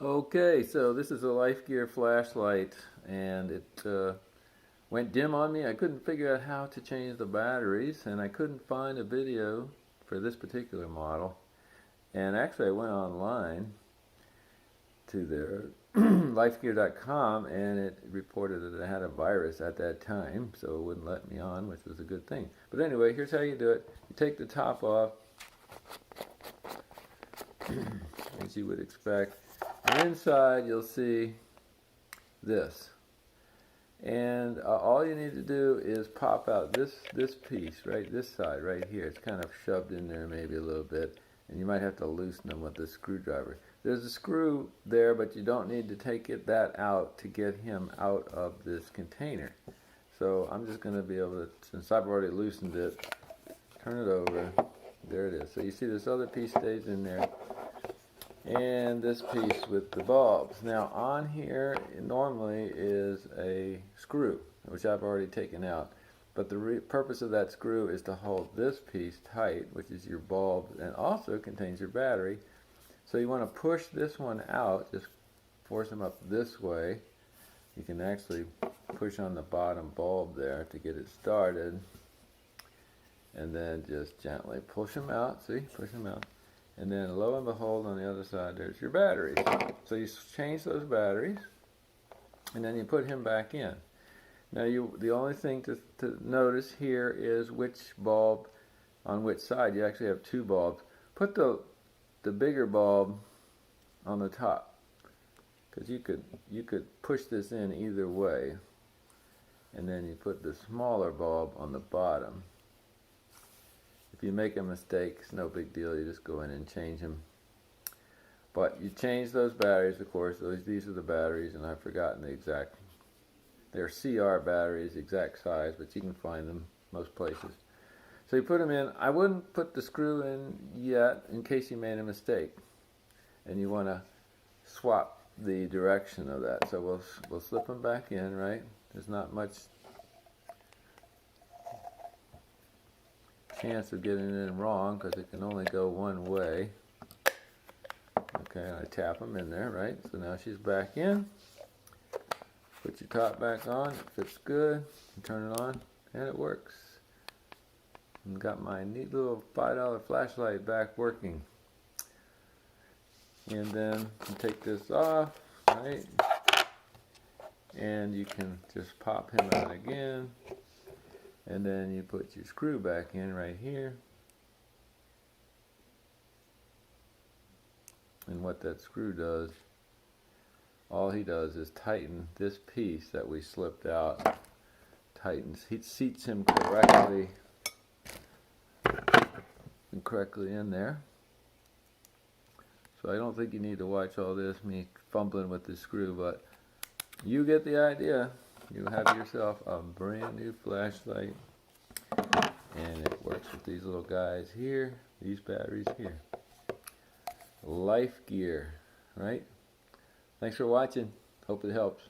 Okay, so this is a Life Gear flashlight, and it went dim on me. I couldn't figure out how to change the batteries, and I couldn't find a video for this particular model. And actually, I went online to their lifegear.com, and it reported that it had a virus at that time, so it wouldn't let me on, which was a good thing. But anyway, here's how you do it. You take the top off, as you would expect. And inside you'll see this, and all you need to do is pop out this piece, right, this side right here. It's kind of shoved in there maybe a little bit, and you might have to loosen them with this screwdriver. There's a screw there, but you don't need to take that out to get him out of this container. So I'm just going to be able to, since I've already loosened it, turn it over. There it is. So you see this other piece stays in there, and this piece with the bulbs. Now on here normally is a screw, which I've already taken out, but the purpose of that screw is to hold this piece tight, which is your bulb, and also contains your battery. So you want to push this one out, just force them up this way. You can actually push on the bottom bulb there to get it started, and then just gently push them out. See, push them out. And then lo and behold, on the other side, there's your batteries. So you change those batteries, and then you put him back in. Now the only thing to notice here is which bulb on which side. You actually have two bulbs. Put the bigger bulb on the top, because you could push this in either way. And then you put the smaller bulb on the bottom. If you make a mistake, it's no big deal. You just go in and change them. But you change those batteries, of course. These are the batteries, and I've forgotten the exact. They're CR batteries, exact size, but you can find them most places. So you put them in. I wouldn't put the screw in yet, in case you made a mistake, and you want to swap the direction of that. So we'll slip them back in, right? There's not much chance of getting it in wrong, because it can only go one way. Okay, I tap them in there, right? So now she's back in. Put your top back on, it fits good. You turn it on, and it works. And got my neat little $5 flashlight back working. And then you take this off, right? And you can just pop him out again. And then you put your screw back in right here. And what that screw does, all he does is tighten this piece that we slipped out. Tightens, he seats him correctly in there. So I don't think you need to watch all this, me fumbling with the screw, but you get the idea. You have yourself a brand new flashlight, and it works with these little guys here, these batteries here. Life Gear, right? Thanks for watching. Hope it helps.